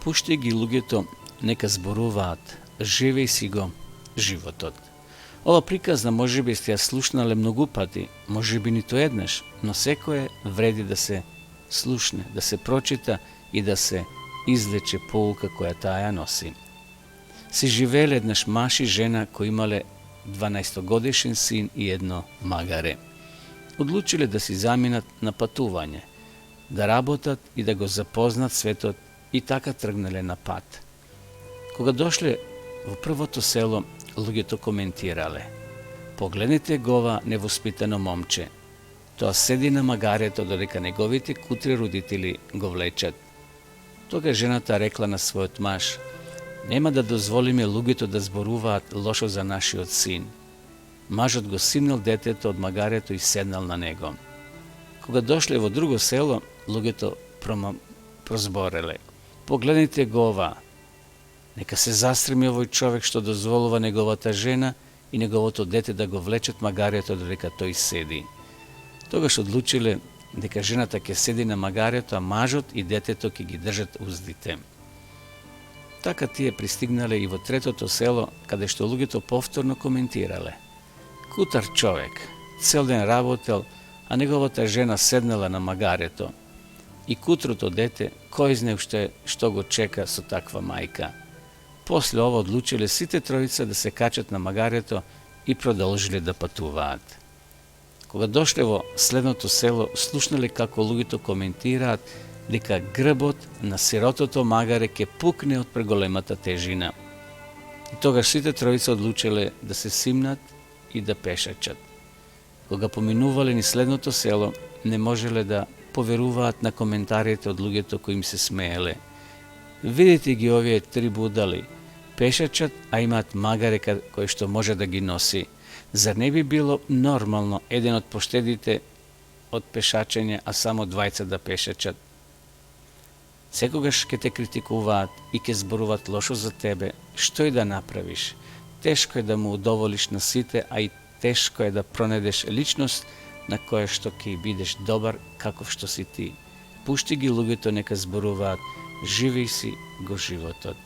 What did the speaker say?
Пушти ги луѓето нека зборуваат, живеј си го животот. Ова приказна можеби сте ја слушнале многу пати, можеби ниту еднаш, но секое вреди да се слушне, да се прочита и да се извлече поука која таа ја носи. Се живееле еднаш маж и жена кои имале 12-годишен син и едно магаре. Одлучиле да си заминат на патување, да работат и да го запознат светот и така тргнале на пат. Кога дошле во првото село, луѓето коментирале: "Погледнете го ова невоспитано момче. Тоа седи на магарето додека неговите кутри родители го влечат." Тога жената рекла на својот маж: "Нема да дозволиме луѓето да зборуваат лошо за нашиот син." Мажот го симнал детето од магарето и седнал на него. Кога дошле во друго село, луѓето прозбореле: "Погледнете го ова. Нека се застреми овој човек што дозволува неговата жена и неговото дете да го влечат магарето додека тој седи." Тогаш одлучиле дека жената ќе седи на магарето, а мажот и детето ќе ги држат уздите. Така тие пристигнале и во третото село, каде што луѓето повторно коментирале: "Кутар човек, цел ден работел, а неговата жена седнала на магарето. И кутрото дете, кој знае што го чека со таква мајка." После ова одлучиле сите тројца да се качат на магарето и продолжиле да патуваат. Кога дошле во следното село, слушнале како луѓето коментираат дека грбот на сиротото магаре ќе пукне од преголемата тежина. И тогаш сите тројца одлучиле да се симнат и да пешачат. Кога поминувале ни следното село, не можеле да поверуваат на коментарите од луѓето кои им се смееле. "Видите ги овие три будали, пешачат, а имаат магаре кој што може да ги носи. Зар не би било нормално еден од поштедите од пешачење, а само двајца да пешачат? Секогаш ќе те критикуваат и ќе зборуваат лошо за тебе, што и да направиш. Тешко е да му удоволиш на сите, а и тешко е да пронедеш личност на која што ќе бидеш добар каков што си ти. Пушти ги луѓето нека зборуваат, живеј си го животот."